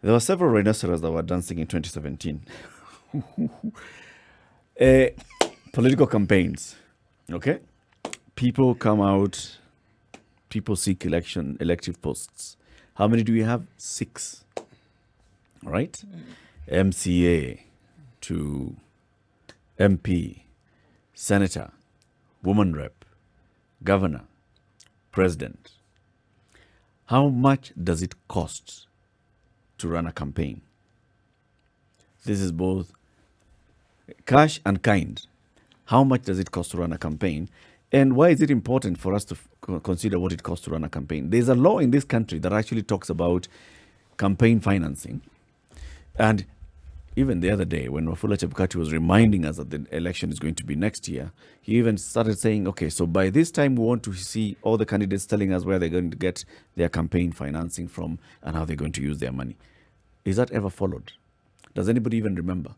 There were several rhinoceros that were dancing in 2017. Political campaigns, okay? People come out, people seek elective posts. How many do we have? 6, all right? MCA to MP, senator, woman rep, governor, president. How much does it cost to run a campaign? This is both cash and kind. How much does it cost to run a campaign? And why is it important for us to consider what it costs to run a campaign? There's a law in this country that actually talks about campaign financing. And even the other day, when Wafula Chebukati was reminding us that the election is going to be next year, he even started saying, okay, so by this time we want to see all the candidates telling us where they're going to get their campaign financing from and how they're going to use their money. Is that ever followed? Does anybody even remember?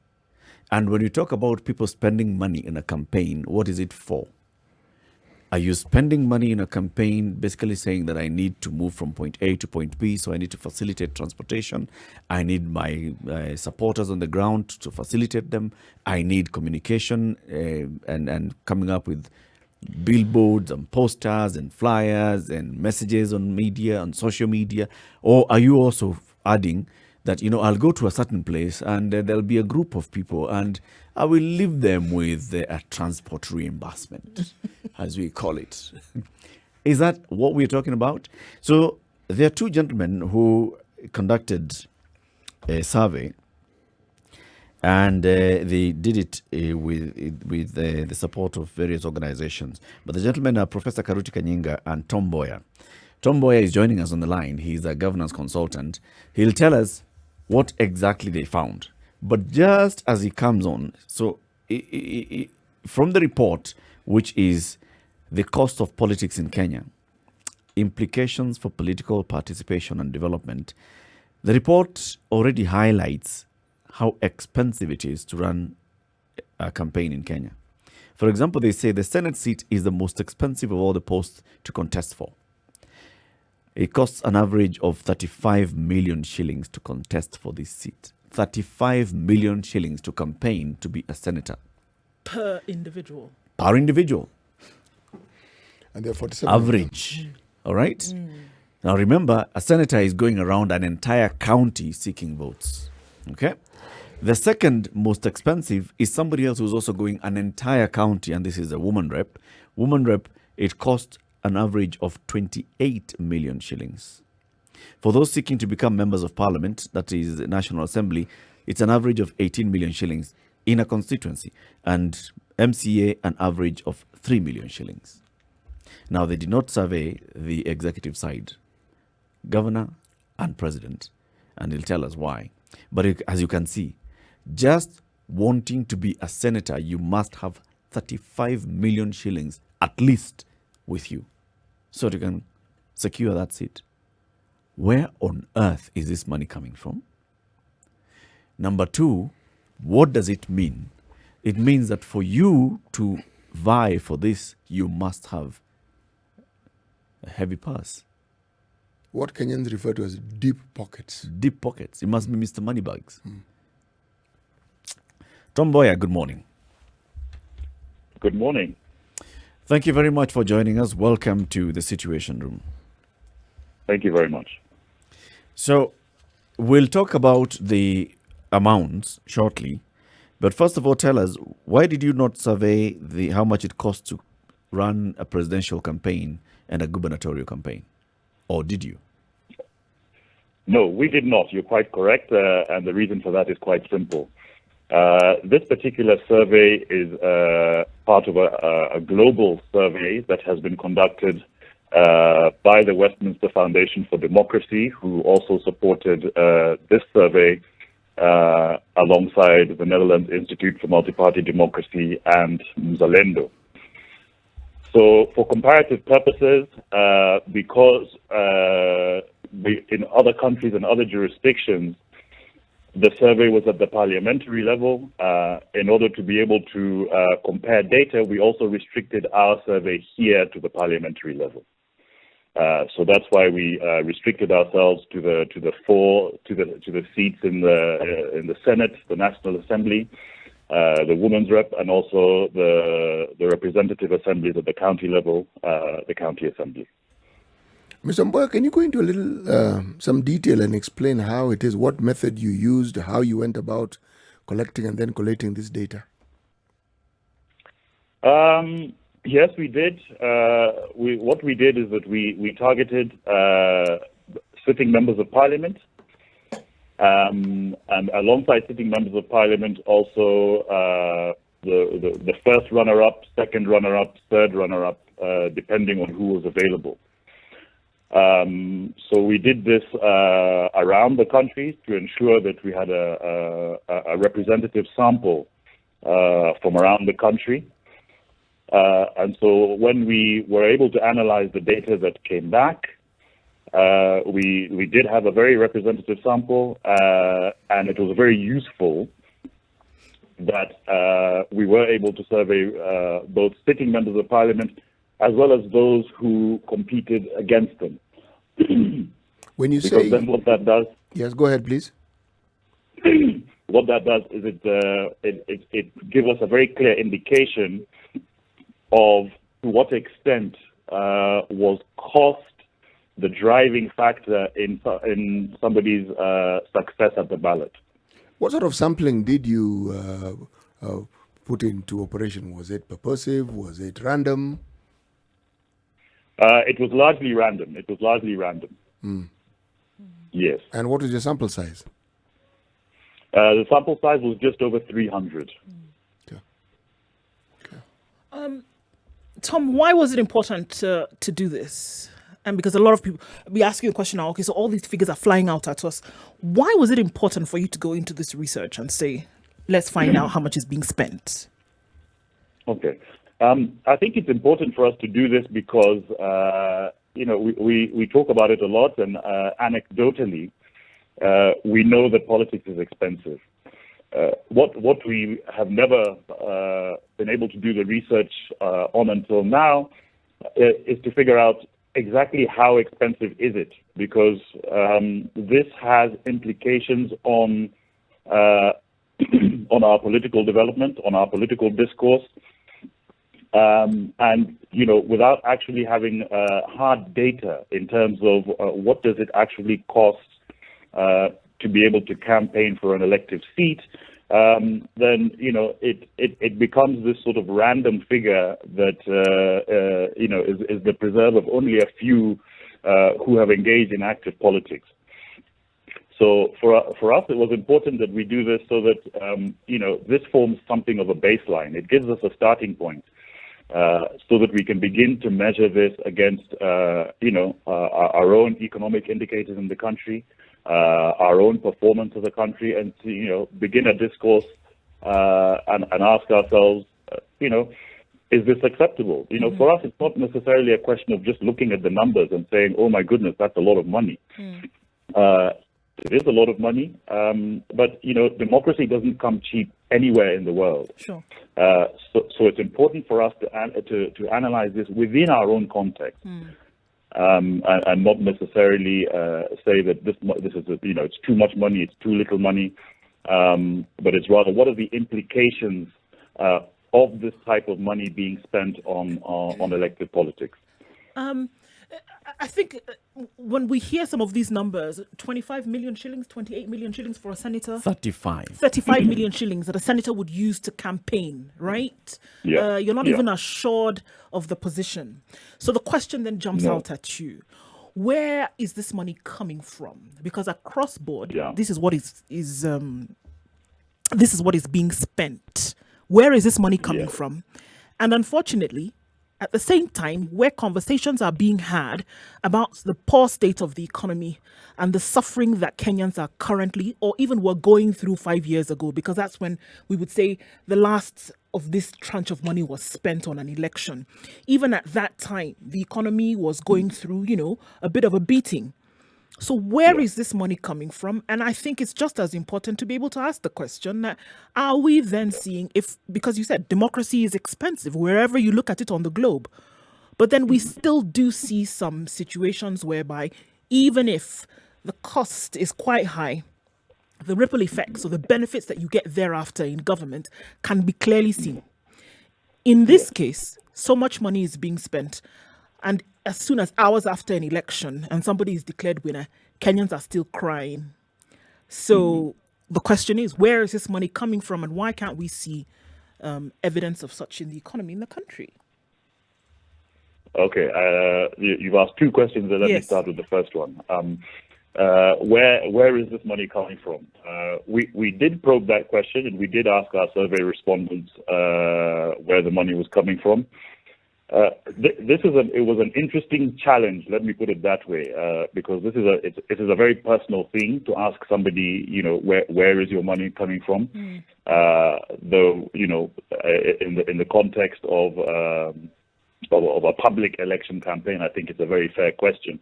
And when you talk about people spending money in a campaign, what is it for? Are you spending money in a campaign basically saying that I need to move from point A to point B, so I need to facilitate transportation? I need my supporters on the ground to facilitate them. I need communication and coming up with billboards and posters and flyers and messages on media, on social media? Or are you also adding that, I'll go to a certain place and there'll be a group of people and I will leave them with a transport reimbursement, as we call it. Is that what we're talking about? So there are 2 gentlemen who conducted a survey, and they did it with the support of various organizations. But the gentlemen are Professor Karuti Kanyinga and Tom Mboya. Tom Mboya is joining us on the line. He's a governance consultant. He'll tell us what exactly they found. But just as he comes on, so from the report, which is the cost of politics in Kenya, implications for political participation and development, the report already highlights how expensive it is to run a campaign in Kenya. For example, they say the Senate seat is the most expensive of all the posts to contest for. It costs an average of 35 million shillings to contest for this seat. 35 million shillings to campaign to be a senator. Per individual. Per individual. And they're 47 average. Million. All right? Now remember, a senator is going around an entire county seeking votes. Okay? The second most expensive is somebody else who's also going an entire county, and this is a woman rep. Woman rep, it costs an average of 28 million shillings. For those seeking to become members of parliament, that is the National Assembly, it's an average of 18 million shillings in a constituency, and MCA an average of 3 million shillings. Now, they did not survey the executive side, governor and president, and he'll tell us why. But as you can see, just wanting to be a senator, you must have 35 million shillings at least with you so you can secure that seat. Where on earth is this money coming from? Number 2, what does it mean? It means that for you to vie for this, you must have a heavy purse. What Kenyans refer to as deep pockets. Deep pockets. It must be Mr. Moneybags. Tom Mboya, good morning. Good morning. Thank you very much for joining us. Welcome to the Situation Room. Thank you very much. So, we'll talk about the amounts shortly. But first of all, tell us, why did you not survey how much it costs to run a presidential campaign and a gubernatorial campaign? Or did you? No, we did not. You're quite correct. And the reason for that is quite simple. This particular survey is part of a global survey that has been conducted by the Westminster Foundation for Democracy, who also supported this survey alongside the Netherlands Institute for Multi-Party Democracy and Mzalendo. So for comparative purposes, because in other countries and other jurisdictions, the survey was at the parliamentary level. In order to be able to compare data, we also restricted our survey here to the parliamentary level. So that's why we restricted ourselves to the seats in the Senate, the National Assembly, the Women's Rep, and also the representative assemblies at the county level, the county assembly. Mr. Mboya, can you go into a little some detail and explain how it is, what method you used, how you went about collecting and then collating this data? Yes, we did. What we did is that we targeted sitting members of parliament, and alongside sitting members of parliament, also the first runner-up, second runner-up, third runner-up, depending on who was available. So we did this around the country to ensure that we had a representative sample from around the country. And so when we were able to analyze the data that came back, we did have a very representative sample, and it was very useful that we were able to survey both sitting members of parliament as well as those who competed against them. When you because say... then what that does... Yes, go ahead, please. What that does is it gives us a very clear indication of to what extent was cost the driving factor in somebody's success at the ballot. What sort of sampling did you put into operation? Was it purposive? Was it random? It was largely random. Yes. And what was your sample size? The sample size was just over 300. Okay. Tom, why was it important to do this? And because a lot of people be asking the question now, okay, so all these figures are flying out at us. Why was it important for you to go into this research and say, let's find out how much is being spent? Okay. I think it's important for us to do this because, we talk about it a lot, and anecdotally, we know that politics is expensive. What we have never been able to do the research on until now is to figure out exactly how expensive is it, because this has implications on our political development, on our political discourse, and without actually having hard data in terms of what does it actually cost to be able to campaign for an elective seat, then it becomes this sort of random figure that is the preserve of only a few who have engaged in active politics. So for us, it was important that we do this so that this forms something of a baseline. It gives us a starting point so that we can begin to measure this against our own economic indicators in the country, our own performance as a country, and to begin a discourse and ask ourselves, is this acceptable? For us, it's not necessarily a question of just looking at the numbers and saying, oh my goodness, that's a lot of money. It is a lot of money, but democracy doesn't come cheap anywhere in the world. Sure. So it's important for us to analyze this within our own context. And not necessarily say that this is it's too much money, it's too little money, but it's rather what are the implications of this type of money being spent on elected politics. I think when we hear some of these numbers, 25 million shillings, 28 million shillings for a senator, 35 million shillings that a senator would use to campaign, right? Yeah. You're not even assured of the position. So the question then jumps out at you. Where is this money coming from? Because across board, this is what is being spent. Where is this money coming from? And unfortunately, at the same time, where conversations are being had about the poor state of the economy and the suffering that Kenyans are currently, or even were going through 5 years ago, because that's when we would say the last of this tranche of money was spent on an election. Even at that time, the economy was going through, a bit of a beating. So where is this money coming from? And I think it's just as important to be able to ask the question that are we then seeing because you said democracy is expensive wherever you look at it on the globe. But then we still do see some situations whereby even if the cost is quite high, the ripple effects or the benefits that you get thereafter in government can be clearly seen. In this case, so much money is being spent, and as soon as hours after an election and somebody is declared winner, Kenyans are still crying. So the question is, where is this money coming from, and why can't we see evidence of such in the economy in the country? Okay, you've asked two questions, and let me start with the first one. Where is this money coming from? We did probe that question, and we did ask our survey respondents where the money was coming from. It was an interesting challenge. Let me put it that way, because it is a very personal thing to ask somebody, where is your money coming from? Though, in the context of a public election campaign, I think it's a very fair question.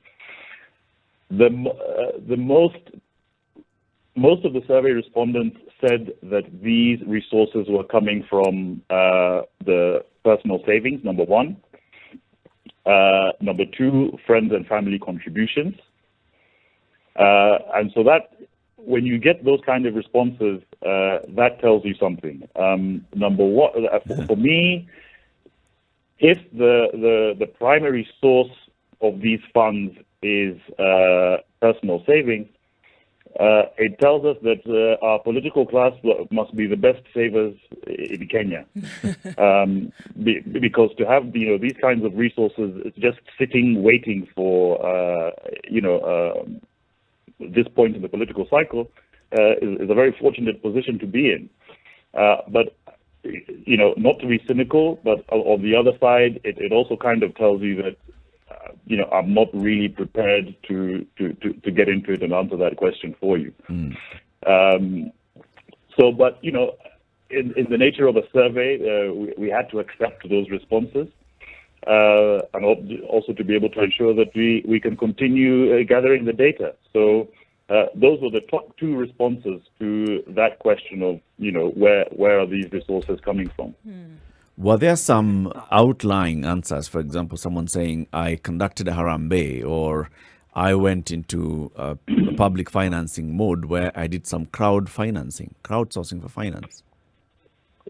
Most of the survey respondents said that these resources were coming from the personal savings, number one. Number two, friends and family contributions. And so that, when you get those kind of responses, that tells you something. Number one, for me, if the primary source of these funds is personal savings, it tells us that our political class must be the best savers in Kenya, because to have these kinds of resources just sitting waiting for this point in the political cycle is a very fortunate position to be in. But not to be cynical, but on the other side, it also kind of tells you that I'm not really prepared to get into it and answer that question for you. But in the nature of a survey, we had to accept those responses, and also to be able to ensure that we can continue gathering the data. So those were the top two responses to that question of where are these resources coming from. Were there some outlying answers? For example, someone saying, I conducted a Harambee, or I went into a public financing mode where I did some crowdsourcing for finance.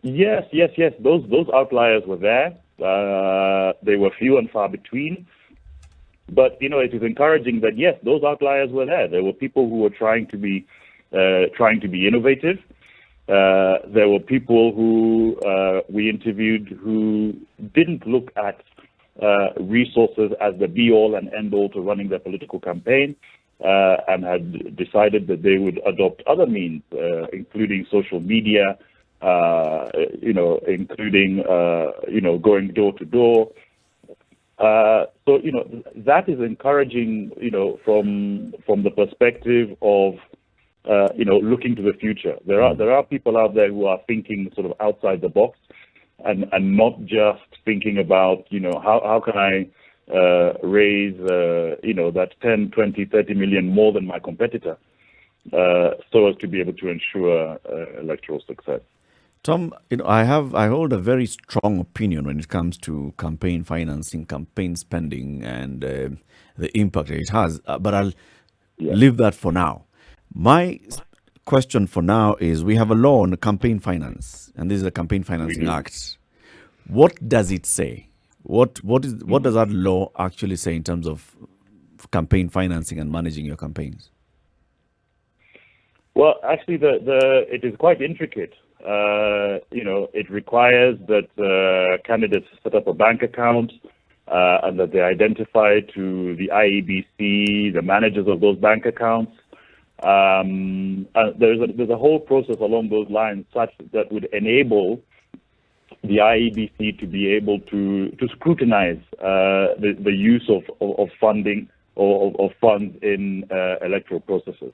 Yes. Those outliers were there. They were few and far between. But, it is encouraging that, yes, those outliers were there. There were people who were trying to be innovative. There were people who we interviewed who didn't look at resources as the be-all and end-all to running their political campaign, and had decided that they would adopt other means, including social media, including going door to door. So that is encouraging, from the perspective of looking to the future. There are people out there who are thinking sort of outside the box, and not just thinking about how can I raise that 10, 20, 30 million more than my competitor, so as to be able to ensure electoral success. Tom, I hold a very strong opinion when it comes to campaign financing, campaign spending, and the impact it has. But I'll leave that for now. My question for now is, we have a law on campaign finance, and this is a Campaign Financing Act. What does it say? What does that law actually say in terms of campaign financing and managing your campaigns? Well, actually, it is quite intricate. It requires that candidates set up a bank account, and that they identify to the IEBC the managers of those bank accounts. There's a whole process along those lines such that would enable the IEBC to be able to scrutinize the use of funding or of funds in electoral processes.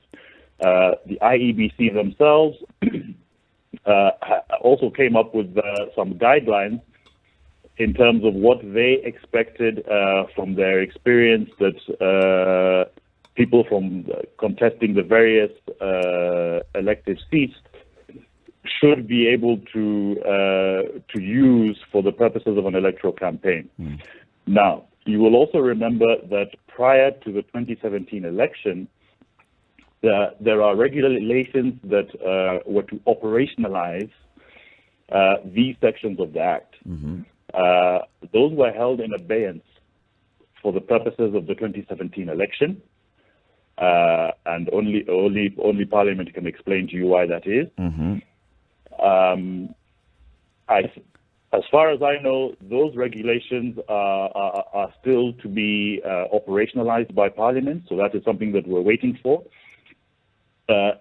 The IEBC themselves also came up with some guidelines in terms of what they expected from their experience that people from contesting the various elective seats should be able to use for the purposes of an electoral campaign. Now, you will also remember that prior to the 2017 election, there are regulations that were to operationalize these sections of the Act. Those were held in abeyance for the purposes of the 2017 election, and only Parliament can explain to you why that is. As far as I know, those regulations are still to be operationalized by Parliament, so that is something that we're waiting for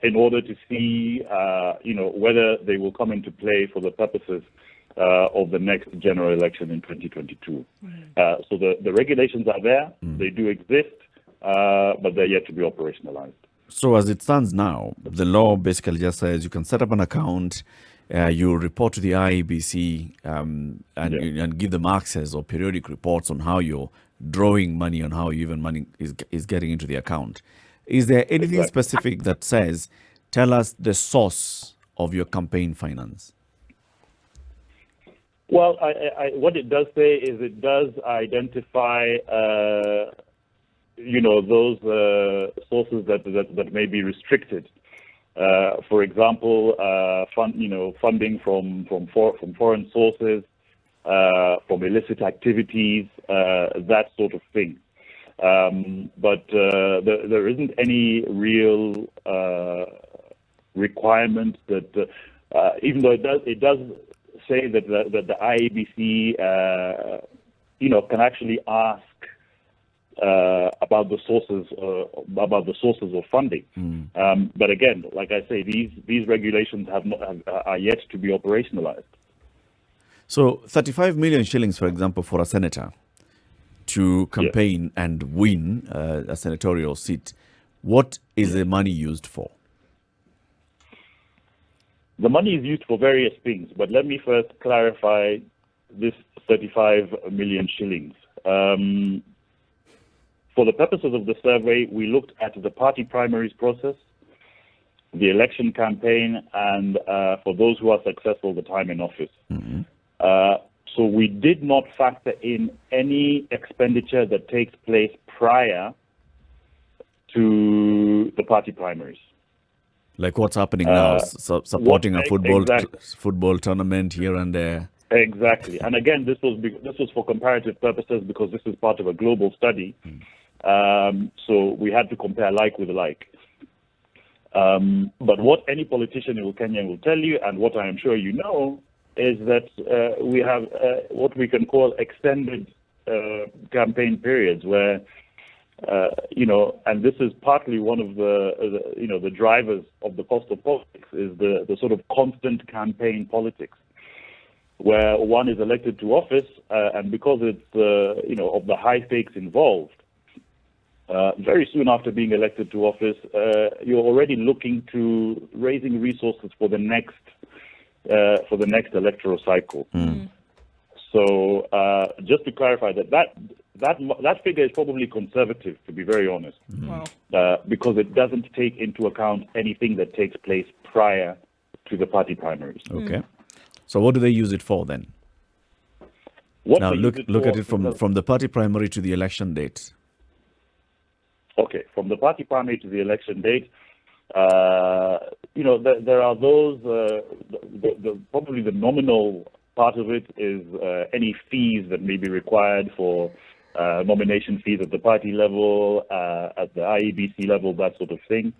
in order to see, whether they will come into play for the purposes of the next general election in 2022. So the regulations are there, they do exist, but they're yet to be operationalized. So as it stands now, the law basically just says you can set up an account, you report to the IEBC and give them access or periodic reports on how you're drawing money and how even money is getting into the account. Is there anything specific that says, tell us the source of your campaign finance? Well, what it does say is it does identify, those sources that may be restricted. For example, funding from foreign sources, from illicit activities, that sort of thing. But there isn't any real requirement that, even though it does say that the IEBC, can actually ask about the sources of funding. But again, like I say, these regulations are yet to be operationalized. So 35 million shillings, for example, for a senator to campaign and win a senatorial seat, what is the money used for? The money is used for various things, but let me first clarify this 35 million shillings. For the purposes of the survey, we looked at the party primaries process, the election campaign, and for those who are successful, the time in office. So we did not factor in any expenditure that takes place prior to the party primaries. Like what's happening now, supporting a football tournament here and there. Exactly. And again, this was for comparative purposes because this is part of a global study. So we had to compare like with like. But what any politician in Kenya will tell you, and what I am sure you know, is that we have what we can call extended campaign periods where, and this is partly one of the drivers of the cost of politics is the sort of constant campaign politics, where one is elected to office, and because it's, of the high stakes involved, very soon after being elected to office, you're already looking to raising resources for the next electoral cycle. So just to clarify that figure is probably conservative, to be very honest, because it doesn't take into account anything that takes place prior to the party primaries. Okay. So what do they use it for then? Now look at it from the party primary to the election date. Okay, from the party primary to the election date, there are those, probably the nominal part of it is any fees that may be required for nomination fees at the party level, at the IEBC level, that sort of thing.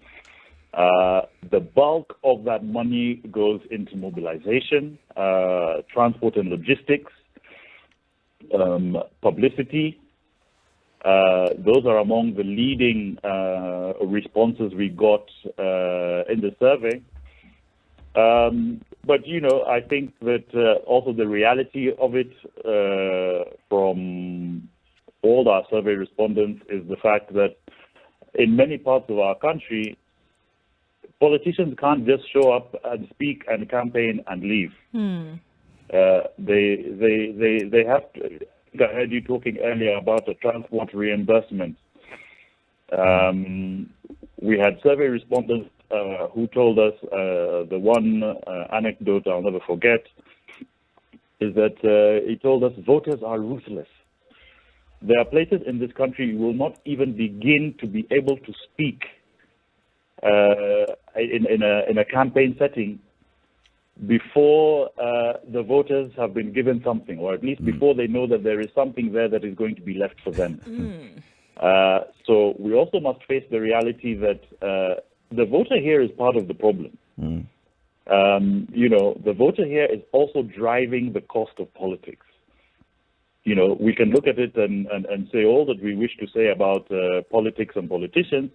The bulk of that money goes into mobilization, transport and logistics, publicity. Those are among the leading responses we got in the survey. But, I think that also the reality of it from all our survey respondents is the fact that in many parts of our country, politicians can't just show up and speak and campaign and leave. They have to. I heard you talking earlier about the transport reimbursement. We had survey respondents who told us the one anecdote I'll never forget is that he told us voters are ruthless. there are places in this country you will not even begin to be able to speak in a campaign setting before the voters have been given something, or at least before they know that there is something there that is going to be left for them. So we also must face the reality that the voter here is part of the problem. The voter here is also driving the cost of politics. We can look at it and say all that we wish to say about politics and politicians,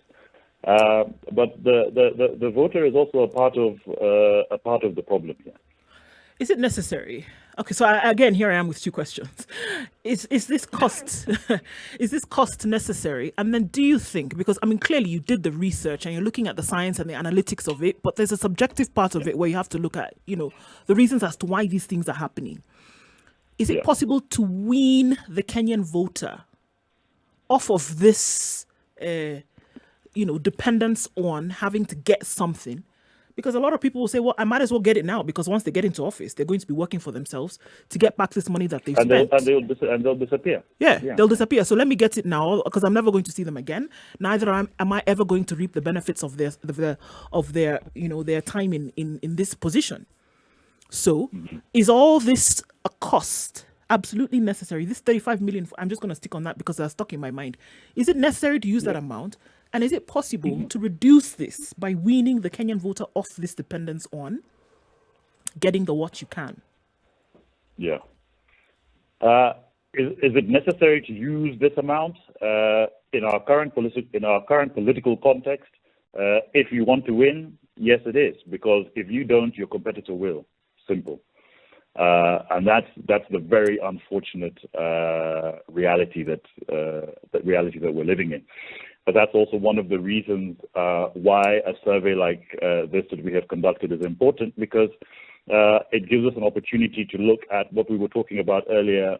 but the voter is also a part of the problem here. Is it necessary? Okay, so again, here I am with two questions. Is this cost is this cost necessary? And then do you think, because clearly you did the research and you're looking at the science and the analytics of it, but there's a subjective part of it where you have to look at, the reasons as to why these things are happening. Is it possible to wean the Kenyan voter off of this, dependence on having to get something? Because a lot of people will say, well, I might as well get it now, because once they get into office, they're going to be working for themselves to get back this money that they've spent. They'll disappear. Yeah, they'll disappear. So let me get it now, because I'm never going to see them again. Neither am I ever going to reap the benefits of their time in this position. So is all this a cost? Absolutely necessary. This 35 million, I'm just going to stick on that because that's stuck in my mind. Is it necessary to use that amount? And is it possible to reduce this by weaning the Kenyan voter off this dependence on getting the what you can? Yeah. Is it necessary to use this amount in our current political context? If you want to win, yes, it is, because if you don't, your competitor will. Simple. And that's the very unfortunate reality that we're living in. But that's also one of the reasons why a survey like this that we have conducted is important, because it gives us an opportunity to look at what we were talking about earlier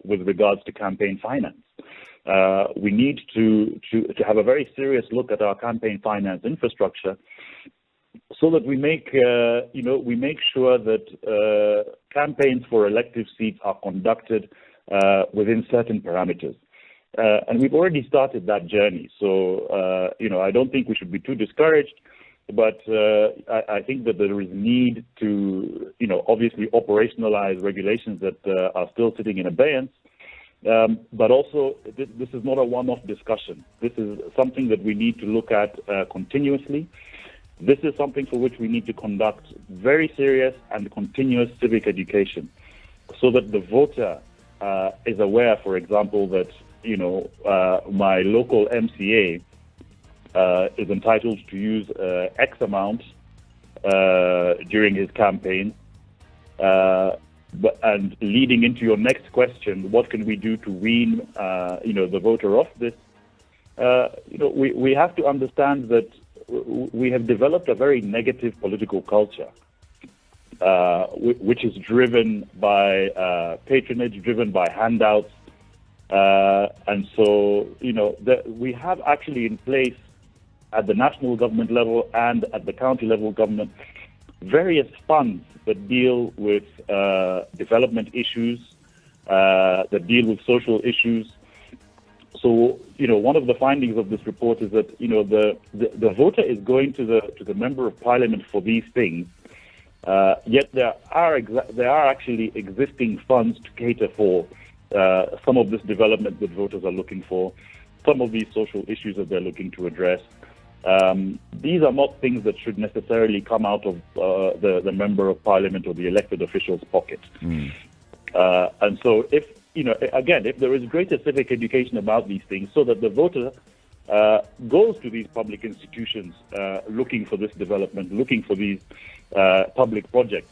with regards to campaign finance. We need to have a very serious look at our campaign finance infrastructure, so that we make sure that campaigns for elective seats are conducted within certain parameters. And we've already started that journey. So, I don't think we should be too discouraged, but I think that there is need to, obviously operationalize regulations that are still sitting in abeyance. But also, this is not a one-off discussion. This is something that we need to look at continuously. This is something for which we need to conduct very serious and continuous civic education, so that the voter is aware, for example, that my local MCA is entitled to use X amount during his campaign. And leading into your next question, what can we do to wean the voter off this? We have to understand that we have developed a very negative political culture, which is driven by patronage, driven by handouts. And so, we have actually in place at the national government level and at the county level government various funds that deal with development issues, that deal with social issues. So, one of the findings of this report is that, the voter is going to the member of parliament for these things, yet there are actually existing funds to cater for some of this development that voters are looking for, some of these social issues that they're looking to address. These are not things that should necessarily come out of the member of parliament or the elected official's pocket. And so if there is greater civic education about these things, so that the voter goes to these public institutions looking for this development, looking for these public projects,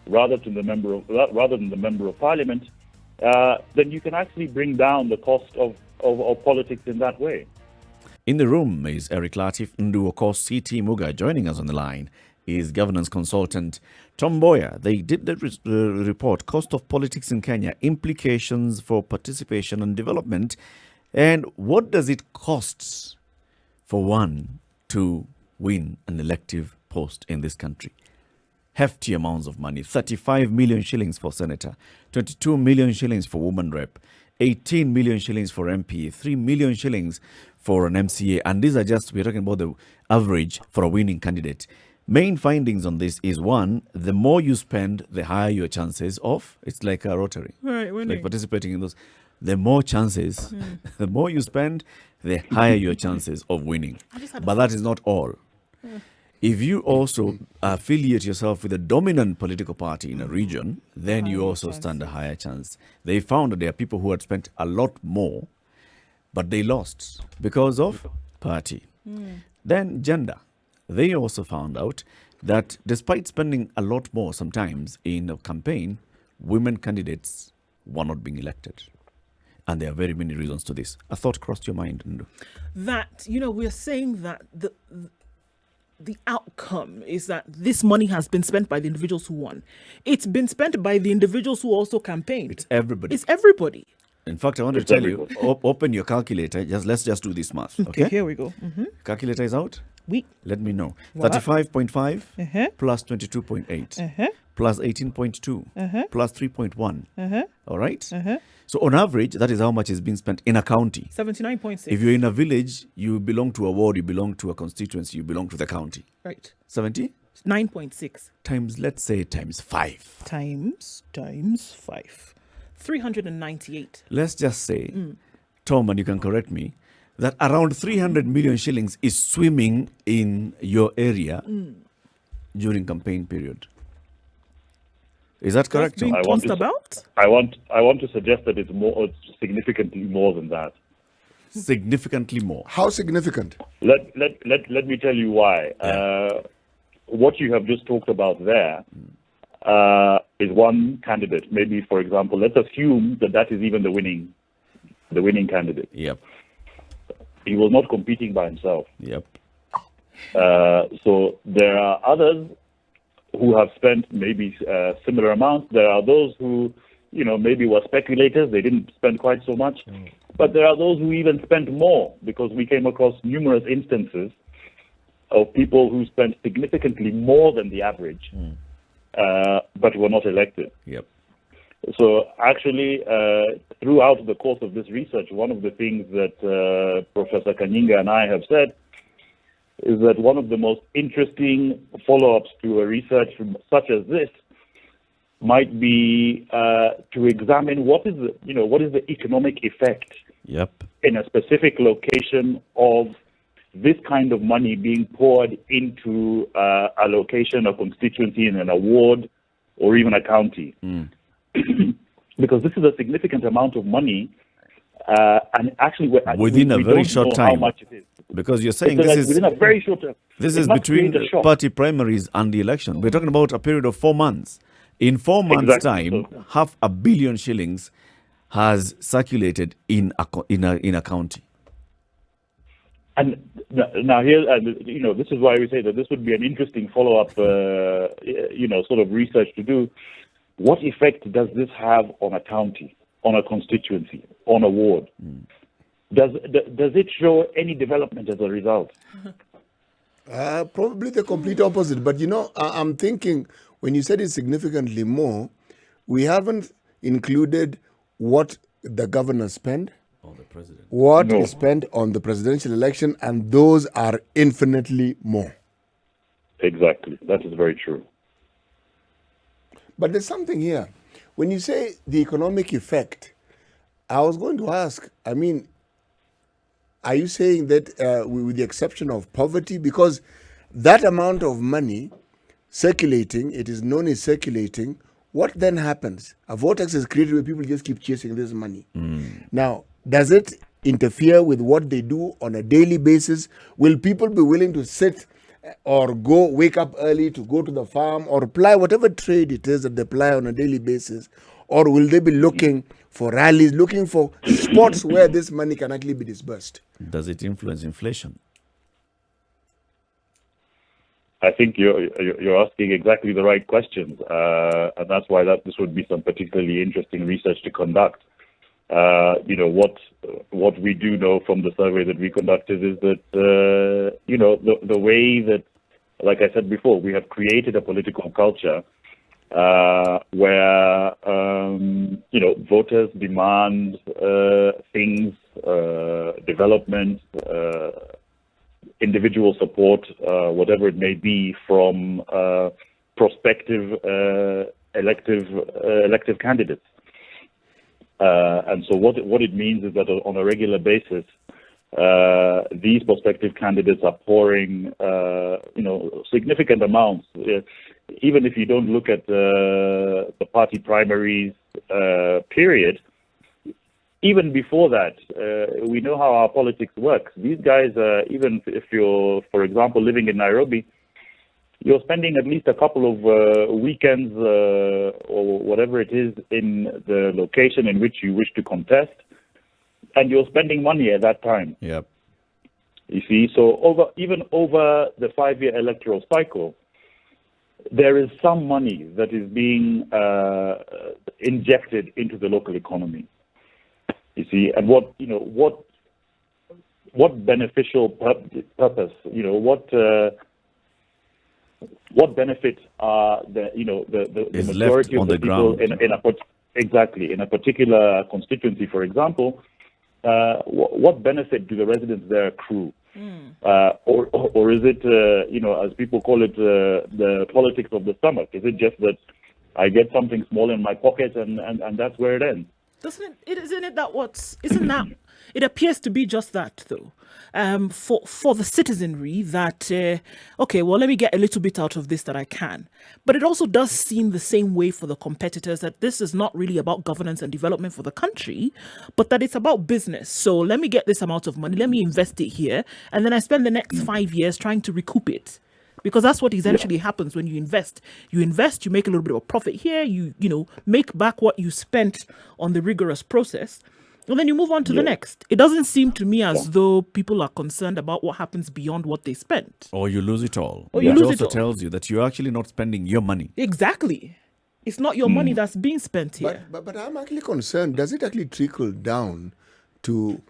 rather than the member of parliament, then you can actually bring down the cost of politics in that way. In the room is Eric Latif Nduoko, CT Muga. Joining us on the line is governance consultant Tom Mboya. They did the report, Cost of Politics in Kenya, Implications for Participation and Development. And what does it cost for one to win an elective post in this country? Hefty amounts of money, 35 million shillings for senator, 22 million shillings for woman rep, 18 million shillings for MP, 3 million shillings for an MCA. And these are just, we're talking about the average for a winning candidate. Main findings on this is, one, the more you spend, the higher your chances of, it's like a lottery. Right, winning. Like participating in those. The more chances, the more you spend, the higher your chances of winning. But that is not all. If you also affiliate yourself with a dominant political party in a region, then you also stand a higher chance. They found that there are people who had spent a lot more, but they lost because of party. Then gender. They also found out that despite spending a lot more sometimes in a campaign, women candidates were not being elected. And there are very many reasons to this. A thought crossed your mind, Ndu? That, we're saying that the outcome is that this money has been spent by the individuals who won. It's been spent by the individuals who also campaigned. It's everybody. It's everybody. In fact, I want to tell you, open your calculator. Let's just do this math. Okay, here we go. Calculator is out? Oui. Let me know. What? 35.5 plus 22.8 plus 18.2 plus 3.1. All right? So on average, that is how much is being spent in a county. 79.6. If you're in a village, you belong to a ward, you belong to a constituency, you belong to the county. Right. 70? 9.6. Times, let's say, times 5. Times 5. 398. Let's just say, Tom, and you can correct me, that around 300 million shillings is swimming in your area during campaign period. Is that correct, Just being Tom? tossed about? I want to suggest that it's significantly more than that. Significantly more. How significant? Let me tell you why. What you have just talked about there is one candidate. Maybe, for example, let's assume that is even the winning candidate. Yep. He was not competing by himself. Yep. So there are others who have spent maybe similar amounts. There are those who, maybe were speculators. They didn't spend quite so much. But there are those who even spent more, because we came across numerous instances of people who spent significantly more than the average, but were not elected. Yep. So actually, throughout the course of this research, one of the things that Professor Kanyinga and I have said is that one of the most interesting follow-ups to a research such as this might be to examine what is the economic effect in a specific location of this kind of money being poured into a location, a constituency, in an award, or even a county. Because this is a significant amount of money, and actually within a very short time. How much it is. Because you're saying this is within a very short time. This is between party primaries and the election. We're talking about a period of 4 months. In 4 months' time, 500 million shillings has circulated in a county. And now here, this is why we say that this would be an interesting follow-up, sort of research to do. What effect does this have on a county, on a constituency, on a ward? Does it show any development as a result? Probably the complete opposite. But I'm thinking when you said it's significantly more, we haven't included what the governor spent, Or the president. what is spent on the presidential election, and those are infinitely more. Exactly. That is very true. But there's something here. When you say the economic effect, I was going to ask, are you saying that with the exception of poverty? Because that amount of money circulating, it is known as circulating, what then happens? A vortex is created where people just keep chasing this money. Now, does it interfere with what they do on a daily basis? Will people be willing to sit or wake up early to go to the farm or apply whatever trade it is that they apply on a daily basis? Or will they be looking for rallies, looking for spots where this money can actually be disbursed? Does it influence inflation? I think you're asking exactly the right questions, and that's why this would be some particularly interesting research to conduct. What we do know from the survey that we conducted is that the way that, like I said before, we have created a political culture where voters demand things, development, individual support, whatever it may be, from prospective elective candidates. And so what it means is that on a regular basis, these prospective candidates are pouring, significant amounts. Even if you don't look at the party primaries period, even before that, we know how our politics works. These guys, even if you're, for example, living in Nairobi, you're spending at least a couple of weekends or whatever it is in the location in which you wish to contest, and you're spending money at that time. Yep. You see, so even over the 5-year electoral cycle, there is some money that is being injected into the local economy. You see, and what beneficial purpose, what benefits are the majority of the people in a particular constituency, for example? What benefit do the residents there accrue? Or is it, as people call it, the politics of the stomach? Is it just that I get something small in my pocket and that's where it ends? Isn't that it appears to be just that, though, for the citizenry, that let me get a little bit out of this that I can. But it also does seem the same way for the competitors, that this is not really about governance and development for the country, but that it's about business. So let me get this amount of money, let me invest it here, and then I spend the next 5 years trying to recoup it. Because that's what essentially happens when you invest. You invest, you make a little bit of profit here, you make back what you spent on the rigorous process, and then you move on to the next. It doesn't seem to me as though people are concerned about what happens beyond what they spent. Or you lose it all. Or you lose it also all. tells you that you're actually not spending your money. Exactly. It's not your money that's being spent here. But I'm actually concerned. Does it actually trickle down to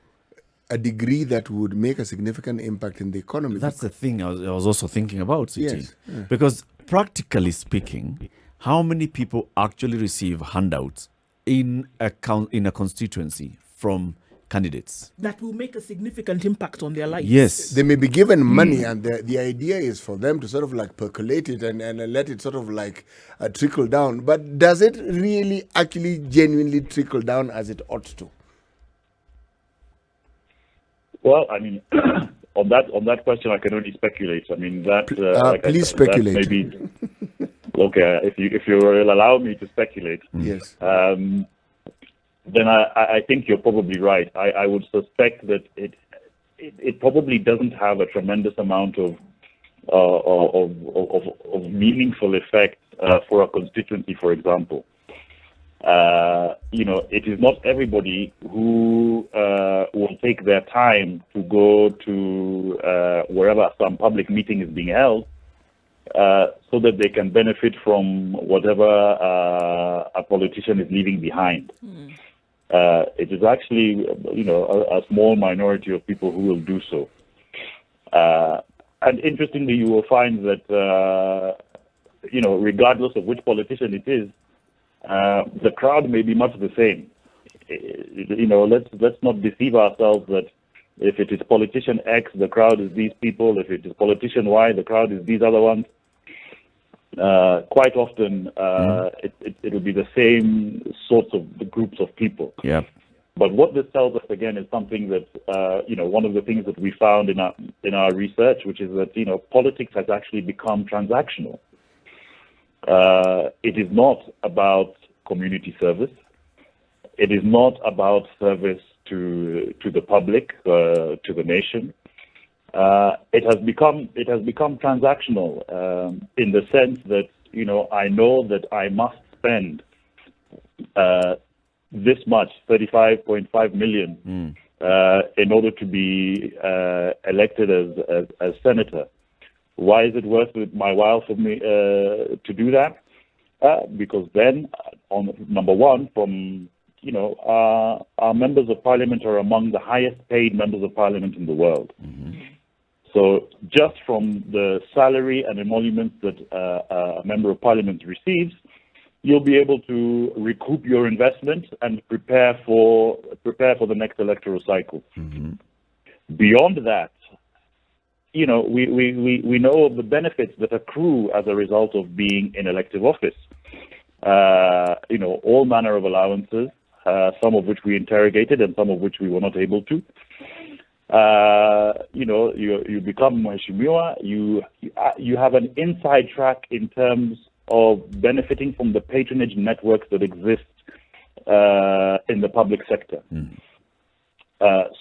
a degree that would make a significant impact in the economy? That's the thing I was also thinking about, CT. Yes. Yeah. Because practically speaking, how many people actually receive handouts in a constituency from candidates? That will make a significant impact on their lives. Yes. They may be given money, and the idea is for them to sort of like percolate it and let it sort of like trickle down. But does it really actually genuinely trickle down as it ought to? Well, I mean, on that question, I can only speculate. I mean, please speculate. That maybe okay. If you will allow me to speculate, yes. Then I think you're probably right. I would suspect that it probably doesn't have a tremendous amount of meaningful effect for a constituency, for example. It is not everybody who will take their time to go to wherever some public meeting is being held, so that they can benefit from whatever a politician is leaving behind. It is actually, a small minority of people who will do so. And interestingly, you will find that, regardless of which politician it is, the crowd may be much the same. Let's not deceive ourselves that if it is politician X, the crowd is these people. If it is politician Y, the crowd is these other ones. Quite often, it will be the same sorts of groups of people. Yeah. But what this tells us again is something that one of the things that we found in our research, which is that politics has actually become transactional. It is not about community service. It is not about service to the public, to the nation. It has become transactional in the sense that I know that I must spend this much, 35.5 million, in order to be elected as senator. Why is it worth my while for me to do that? Because then, number one, from our members of parliament are among the highest paid members of parliament in the world. So just from the salary and emoluments that a member of parliament receives, you'll be able to recoup your investment and prepare for the next electoral cycle. Beyond that, we know of the benefits that accrue as a result of being in elective office. All manner of allowances, some of which we interrogated and some of which we were not able to. You become Mheshimiwa, you have an inside track in terms of benefiting from the patronage networks that exist in the public sector.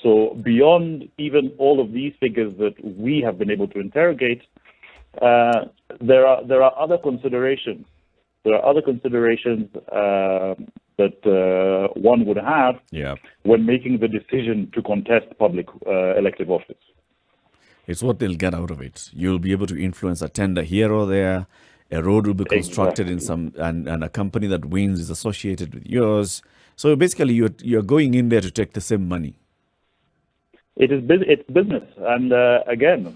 So beyond even all of these figures that we have been able to interrogate, there are other considerations. There are other considerations that one would have when making the decision to contest public elective office. It's what they'll get out of it. You'll be able to influence a tender here or there. A road will be constructed in some, and a company that wins is associated with yours. So basically, you're going in there to take the same money. It's business, and again,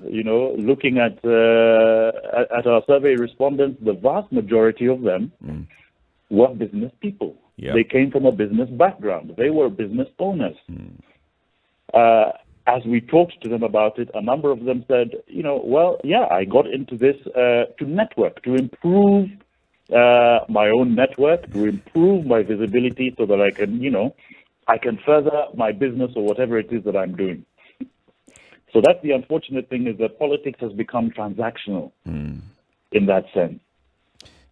looking at our survey respondents, the vast majority of them were business people. They came from a business background. They were business owners. As we talked to them about it, a number of them said, I got into this to network, to improve my own network, to improve my visibility so that I can further my business or whatever it is that I'm doing. So that's the unfortunate thing, is that politics has become transactional in that sense.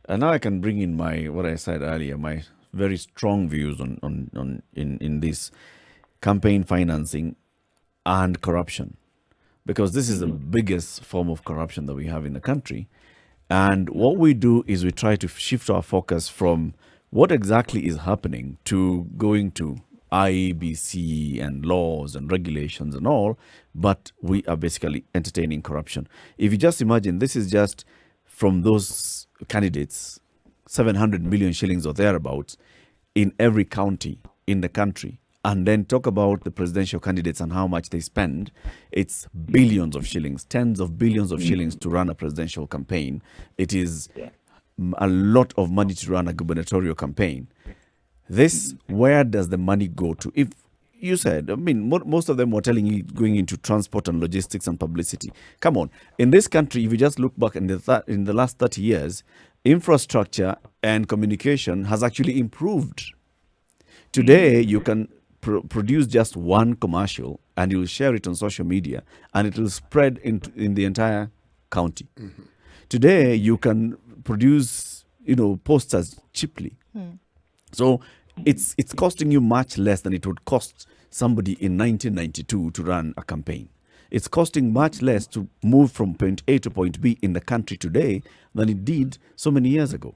And now I can bring in what I said earlier, my very strong views in this campaign financing and corruption, because this is the biggest form of corruption that we have in the country. And what we do is we try to shift our focus from what exactly is happening to going to IEBC and laws and regulations and all, but we are basically entertaining corruption. If you just imagine, this is just from those candidates, 700 million shillings or thereabouts in every county in the country, and then talk about the presidential candidates and how much they spend. It's billions of shillings, tens of billions of shillings to run a presidential campaign. It is a lot of money to run a gubernatorial campaign. Where does the money go to? If you said, most of them were telling you going into transport and logistics and publicity. Come on. In this country, if you just look back in the last 30 years, infrastructure and communication has actually improved. Today, you can produce just one commercial and you'll share it on social media and it will spread in the entire county. Today, you can produce, posters cheaply. So it's costing you much less than it would cost somebody in 1992 to run a campaign. It's costing much less to move from point A to point B in the country today than it did so many years ago.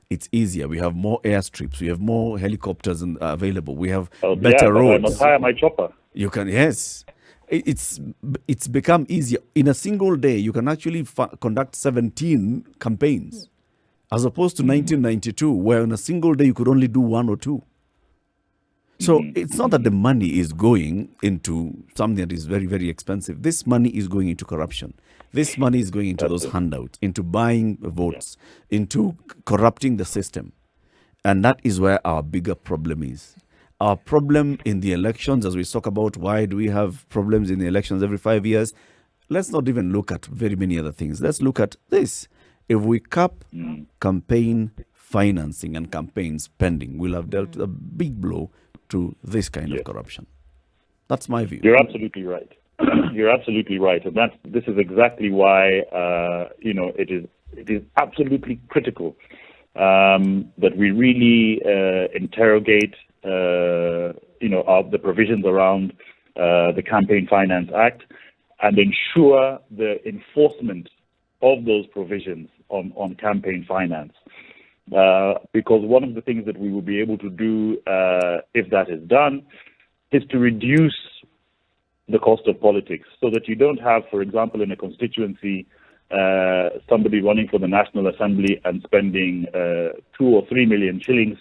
It's easier. We have more airstrips. We have more helicopters available. We have better roads. I must hire my chopper. You can, yes. It's become easier. In a single day, you can actually conduct 17 campaigns, as opposed to 1992, where in a single day you could only do one or two. So it's not that the money is going into something that is very, very expensive. This money is going into corruption. This money is going into those handouts, into buying votes, into corrupting the system. And that is where our bigger problem is. Our problem in the elections, as we talk about why do we have problems in the elections every 5 years, let's not even look at very many other things. Let's look at this. If we cap campaign financing and campaign spending, we'll have dealt a big blow to this kind of corruption. That's my view. You're absolutely right. You're absolutely right, and this is exactly why it is absolutely critical that we really interrogate the provisions around the Campaign Finance Act and ensure the enforcement of those provisions on campaign finance. Because one of the things that we will be able to do, if that is done, is to reduce the cost of politics, so that you don't have, for example, in a constituency, somebody running for the National Assembly and spending 2 or 3 million shillings,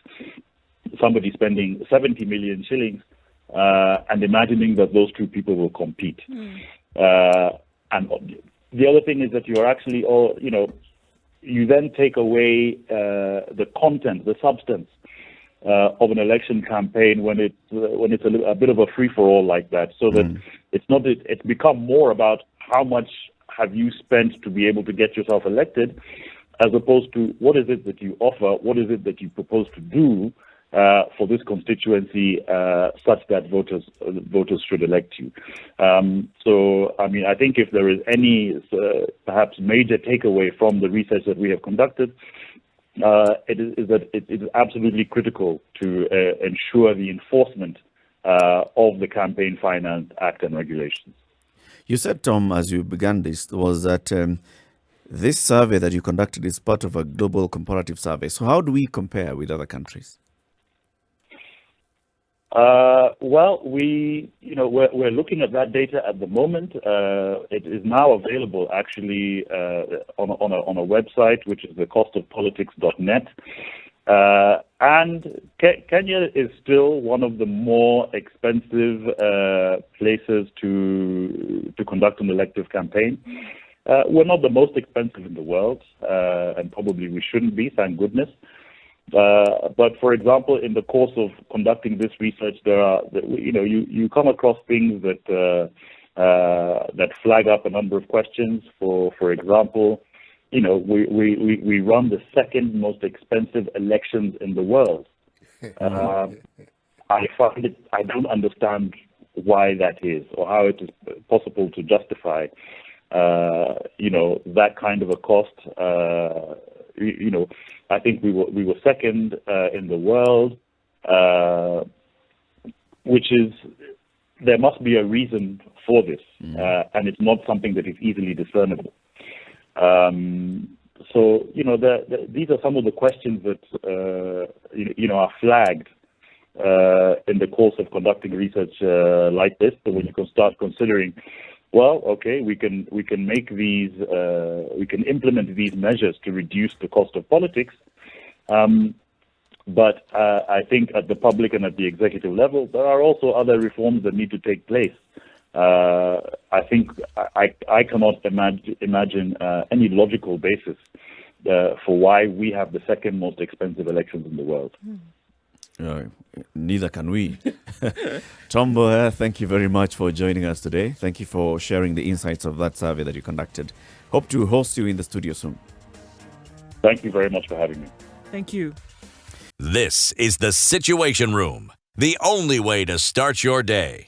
somebody spending 70 million shillings, and imagining that those two people will compete. And the other thing is that you are actually you then take away the content, the substance of an election campaign when it's a bit of a free for all like that, so that it's become more about how much have you spent to be able to get yourself elected, as opposed to what is it that you offer, what is it that you propose to do for this constituency, such that voters should elect you. So, I mean, I think if there is any perhaps major takeaway from the research that we have conducted, it is absolutely critical to ensure the enforcement of the Campaign Finance Act and regulations. You said, Tom, as you began this, was that this survey that you conducted is part of a global comparative survey. So how do we compare with other countries? Well, we're looking at that data at the moment. It is now available actually on a website, which is thecostofpolitics.net. And Kenya is still one of the more expensive places to conduct an elective campaign. We're not the most expensive in the world, and probably we shouldn't be, thank goodness. But for example, in the course of conducting this research, you come across things that flag up a number of questions. For example, we run the second most expensive elections in the world. I don't understand why that is, or how it is possible to justify, that kind of a cost. I think we were second in the world, which is, there must be a reason for this, and it's not something that is easily discernible. So these are some of the questions that are flagged in the course of conducting research like this. So when you can start considering, well, okay, we can make these, we can implement these measures to reduce the cost of politics, but I think at the public and at the executive level, there are also other reforms that need to take place. I think I cannot imagine any logical basis for why we have the second most expensive elections in the world. Neither can we. Tom Mboya, thank you very much for joining us today. Thank you for sharing the insights of that survey that you conducted. Hope to host you in the studio soon. Thank you very much for having me. Thank you. This is the Situation Room, the only way to start your day.